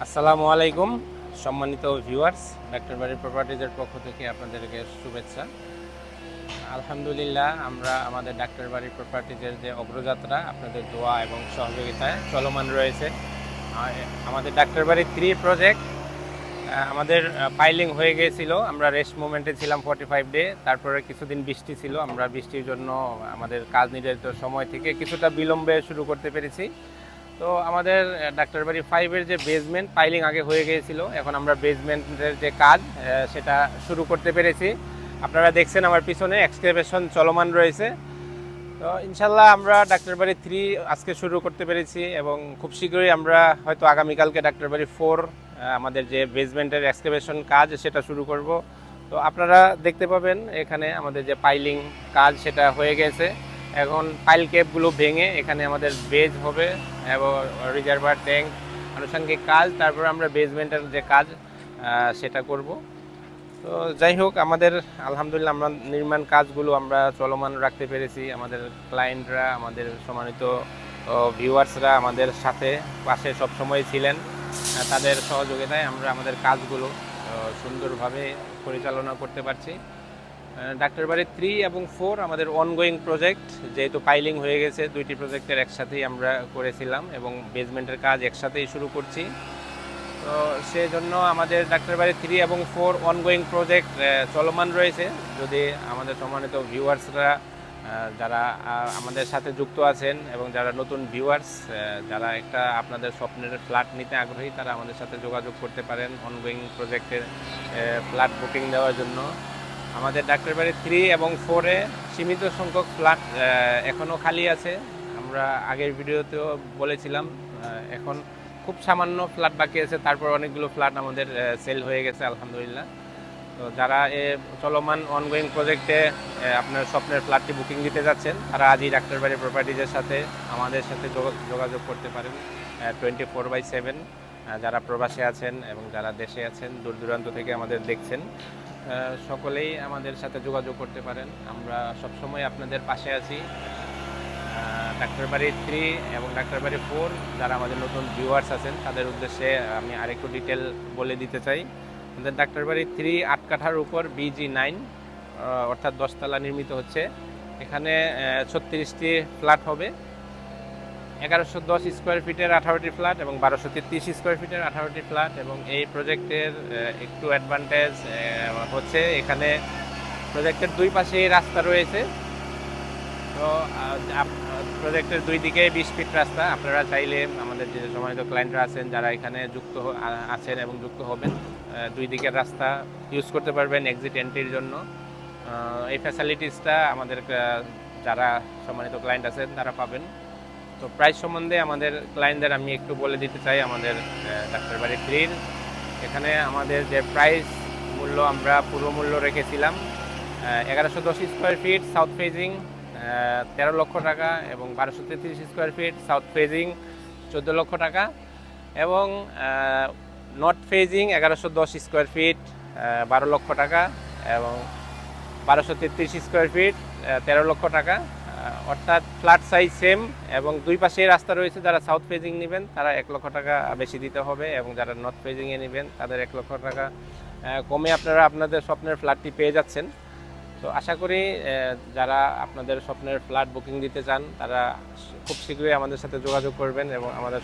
আসসালামু আলাইকুম সম্মানিত ভিউয়ার্স, ডাক্তার বাড়ি প্রপার্টিজের পক্ষ থেকে আপনাদেরকে শুভেচ্ছা। আলহামদুলিল্লাহ, আমরা আমাদের ডাক্তার বাড়ি প্রপার্টিজের যে অগ্রযাত্রা আপনাদের দোয়া এবং সহযোগিতায় চলমান রয়েছে। আমাদের ডাক্তার বাড়ি 3 প্রজেক্ট আমাদের পাইলিং হয়ে গিয়েছিল। আমরা রেস্ট মুভমেন্টে ছিলাম 45 ডে। তারপরে কিছুদিন বৃষ্টি ছিল, আমরা বৃষ্টির জন্য আমাদের কাজ নির্ধারিত সময় থেকে কিছুটা বিলম্বে শুরু করতে পেরেছি। তো আমাদের ডাক্তার বাড়ি 5-এর যে বেসমেন্ট পাইলিং আগে হয়ে গিয়েছিল, এখন আমরা বেসমেন্টের যে কাজ সেটা শুরু করতে পেরেছি। আপনারা দেখছেন আমার পিছনে এক্সকেভেশন চলমান রয়েছে। তো ইনশাল্লাহ আমরা ডাক্তার বাড়ি 3 আজকে শুরু করতে পেরেছি এবং খুব শীঘ্রই আমরা হয়তো আগামীকালকে ডাক্তার বাড়ি 4 আমাদের যে বেসমেন্টের এক্সকেভেশন কাজ সেটা শুরু করব। তো আপনারা দেখতে পাবেন এখানে আমাদের যে পাইলিং কাজ সেটা হয়ে গেছে। এখন পাইল ক্যাপগুলো ভেঙে এখানে আমাদের বেজ হবে এবং রিজার্ভার ট্যাঙ্ক আনুষঙ্গিক কাজ, তারপর আমরা বেসমেন্টের যে কাজ সেটা করব। তো যাই হোক, আমাদের আলহামদুলিল্লাহ আমরা নির্মাণ কাজগুলো আমরা চলমান রাখতে পেরেছি। আমাদের ক্লায়েন্টরা, আমাদের সম্মানিত ভিউয়ার্সরা আমাদের সাথে পাশে সবসময় ছিলেন। তাদের সহযোগিতায় আমরা আমাদের কাজগুলো সুন্দরভাবে পরিচালনা করতে পারছি। ডাক্তার বাড়ি 3 এবং 4 আমাদের অনগোয়িং প্রজেক্ট, যেহেতু পাইলিং হয়ে গেছে, দুইটি প্রজেক্টের একসাথেই আমরা করেছিলাম এবং বেসমেন্টের কাজ একসাথেই শুরু করছি। তো সেই জন্য আমাদের ডাক্তার বাড়ি 3 এবং 4 অনগোয়িং প্রজেক্ট চলমান রয়েছে। যদি আমাদের সম্মানিত ভিউয়ার্সরা যারা আমাদের সাথে যুক্ত আছেন এবং যারা নতুন ভিউয়ার্স, যারা একটা আপনাদের স্বপ্নের ফ্ল্যাট নিতে আগ্রহী, তারা আমাদের সাথে যোগাযোগ করতে পারেন অনগোয়িং প্রজেক্টের ফ্ল্যাট বুকিং দেওয়ার জন্য। আমাদের ডাক্তার বাড়ি 3 এবং 4-এ সীমিত সংখ্যক ফ্ল্যাট এখনও খালি আছে। আমরা আগের ভিডিওতেও বলেছিলাম, এখন খুব সামান্য ফ্ল্যাট বাকি আছে, তারপর অনেকগুলো ফ্ল্যাট আমাদের সেল হয়ে গেছে আলহামদুলিল্লাহ। তো যারা চলমান অনগোয়িং প্রজেক্টে আপনার স্বপ্নের ফ্ল্যাটটি বুকিং দিতে যাচ্ছেন, তারা আজই ডাক্তার বাড়ি প্রপার্টিজের সাথে আমাদের সাথে যোগাযোগ করতে পারেন 24/7। যারা প্রবাসে আছেন এবং যারা দেশে আছেন, দূর দূরান্ত থেকে আমাদের দেখছেন, সকলেই আমাদের সাথে যোগাযোগ করতে পারেন। আমরা সবসময় আপনাদের পাশে আছি। ডাক্তার বাড়ি 3 এবং ডাক্তার বাড়ি 4 যারা আমাদের নতুন ভিউয়ার্স আছেন, তাদের উদ্দেশ্যে আমি আরেকটু ডিটেল বলে দিতে চাই। আমাদের ডাক্তার বাড়ি 3 8 কাঠার উপর BG9 অর্থাৎ 10 তলা নির্মিত হচ্ছে। এখানে 36টি ফ্ল্যাট হবে। 1110 স্কোয়ার ফিটের 18টি ফ্ল্যাট এবং 1233 স্কোয়ার ফিটের 18টি ফ্ল্যাট। এবং এই প্রজেক্টের একটু অ্যাডভান্টেজ হচ্ছে, এখানে প্রজেক্টের দুই পাশেই রাস্তা রয়েছে। তো প্রজেক্টের দুই দিকে 20 ফিট রাস্তা। আপনারা চাইলে আমাদের যে সম্মানিত ক্লায়েন্টরা আছেন, যারা এখানে যুক্ত আছেন এবং যুক্ত হবেন, দুই দিকের রাস্তা ইউজ করতে পারবেন এক্সিট এন্ট্রির জন্য। এই ফ্যাসিলিটিসটা আমাদের যারা সম্মানিত ক্লায়েন্ট আছেন তারা পাবেন। তো প্রাইস সম্বন্ধে আমাদের ক্লায়েন্টদের আমি একটু বলে দিতে চাই। আমাদের ডাক্তার বাড়ি 3 এখানে আমাদের যে প্রাইস মূল্য, আমরা পূর্ব মূল্য রেখেছিলাম 1110 স্কোয়ার ফিট সাউথ ফেজিং 13 লক্ষ টাকা এবং 1233 স্কোয়ার ফিট সাউথ ফেজিং 14 লক্ষ টাকা এবং নর্থ ফেজিং 1110 স্কোয়ার ফিট 12 লক্ষ টাকা এবং 1233 স্কোয়ার ফিট 13 লক্ষ টাকা। অর্থাৎ ফ্ল্যাট সাইজ সেম এবং দুই পাশে রাস্তা রয়েছে। যারা সাউথ ফেজিং নেবেন তারা 1 লক্ষ টাকা বেশি দিতে হবে এবং যারা নর্থ ফেজিংয়ে নেবেন তাদের 1 লক্ষ টাকা কমে আপনারা আপনাদের স্বপ্নের ফ্ল্যাটটি পেয়ে যাচ্ছেন। তো আশা করি যারা আপনাদের স্বপ্নের ফ্ল্যাট বুকিং দিতে চান, তারা খুব শীঘ্রই আমাদের সাথে যোগাযোগ করবেন এবং আমাদের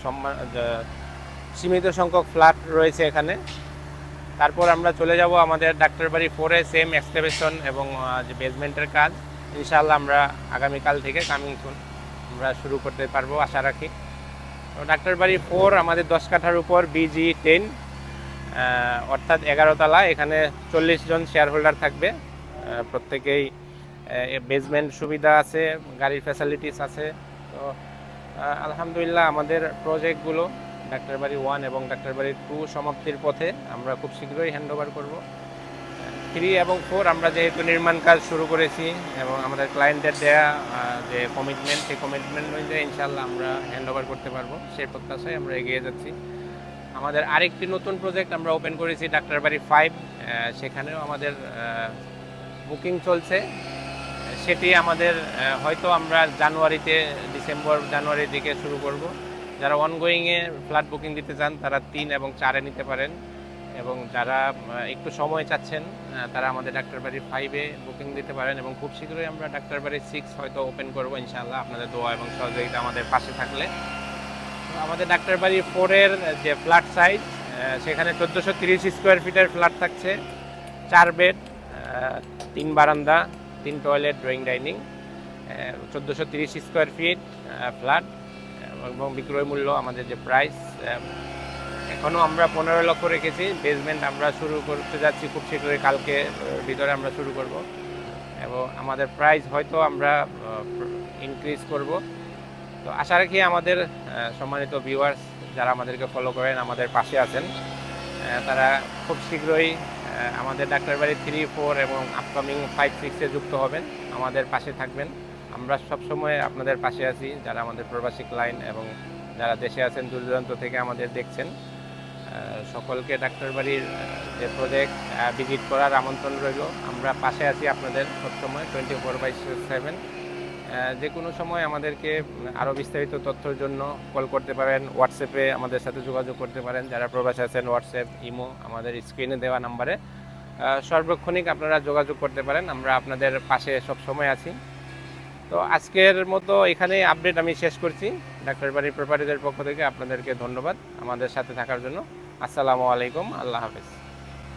সীমিত সংখ্যক ফ্ল্যাট রয়েছে এখানে। তারপর আমরা চলে যাব আমাদের ডাক্তার বাড়ি 4-এ সেম এক্সকেভেশন এবং যে বেসমেন্টের কাজ। ইনশাআল্লাহ আমরা আগামীকাল থেকে কামিং সুন আমরা শুরু করতে পারবো আশা রাখি। তো ডাক্তার বাড়ি 4 আমাদের 10 কাঠার উপর BG10 অর্থাৎ 11 তলা। এখানে 40 জন শেয়ার হোল্ডার থাকবে। প্রত্যেকেই বেসমেন্ট সুবিধা আছে, গাড়ির ফ্যাসিলিটিস আছে। তো আলহামদুলিল্লাহ আমাদের প্রজেক্টগুলো ডাক্তার বাড়ি 1 এবং ডাক্তার বাড়ি 2 সমাপ্তির পথে। আমরা খুব শীঘ্রই হ্যান্ড ওভার করবো। 3 এবং 4 আমরা যেহেতু নির্মাণ কাজ শুরু করেছি এবং আমাদের ক্লায়েন্টের দেয়া যে কমিটমেন্ট, সেই কমিটমেন্ট অনুযায়ী ইনশাআল্লাহ আমরা হ্যান্ড ওভার করতে পারবো, সেই প্রত্যাশায় আমরা এগিয়ে যাচ্ছি। আমাদের আরেকটি নতুন প্রজেক্ট আমরা ওপেন করেছি ডাক্তার বাড়ি 5। সেখানেও আমাদের বুকিং চলছে। সেটি আমাদের হয়তো আমরা ডিসেম্বর জানুয়ারির দিকে শুরু করব। যারা অনগোয়িংয়ে ফ্ল্যাট বুকিং দিতে চান তারা 3 এবং 4-এ নিতে পারেন, এবং যারা একটু সময় চাচ্ছেন তারা আমাদের ডাক্তারবাড়ি 5-এ বুকিং দিতে পারেন, এবং খুব শীঘ্রই আমরা ডাক্তারবাড়ি 6 হয়তো ওপেন করবো ইনশাআল্লাহ, আপনাদের দোয়া এবং সহযোগিতা আমাদের পাশে থাকলে। আমাদের ডাক্তারবাড়ি 4-এর যে ফ্ল্যাট সাইজ সেখানে 1430 স্কোয়ার ফিটের ফ্ল্যাট থাকছে, 4 বেড, 3 বারান্দা, 3 toilet, drawing dining, 1430 square feet flat, এবং বিক্রয় মূল্য আমাদের যে প্রাইস এখনও আমরা 15 লক্ষ রেখেছি। বেসমেন্ট আমরা শুরু করতে যাচ্ছি খুব শীঘ্রই, কালকে ভিতরে আমরা শুরু করব, এবং আমাদের প্রাইস হয়তো আমরা ইনক্রিজ করব। তো আশা রাখি আমাদের সম্মানিত ভিউয়ার্স যারা আমাদেরকে ফলো করেন, আমাদের পাশে আছেন, তারা খুব শীঘ্রই আমাদের ডাক্তারবাড়ি 3, 4 এবং আপকামিং 5, 6-এ যুক্ত হবেন, আমাদের পাশে থাকবেন। আমরা সবসময় আপনাদের পাশে আছি, যারা আমাদের প্রবাসী ক্লায়েন্ট এবং যারা দেশে আছেন দূর দূরান্ত থেকে আমাদের দেখছেন, সকলকে ডাক্তারবাড়ির যে প্রজেক্ট ভিজিট করার আমন্ত্রণ রইল। আমরা পাশে আছি আপনাদের সবসময় 24/7। যে কোনো সময় আমাদেরকে আরও বিস্তারিত তথ্যের জন্য কল করতে পারেন, হোয়াটসঅ্যাপে আমাদের সাথে যোগাযোগ করতে পারেন। যারা প্রবাসে আছেন হোয়াটসঅ্যাপ, ইমো আমাদের স্ক্রিনে দেওয়া নাম্বারে সার্বক্ষণিক আপনারা যোগাযোগ করতে পারেন, আমরা আপনাদের পাশে সব সময় আছি। তো আজকের মতো এখানে আপডেট আমি শেষ করছি। ডাক্তারবাড়ি প্রপার্টিজের পক্ষ থেকে আপনাদেরকে ধন্যবাদ আমাদের সাথে থাকার জন্য। আসসালামু আলাইকুম, আল্লাহ হাফেজ।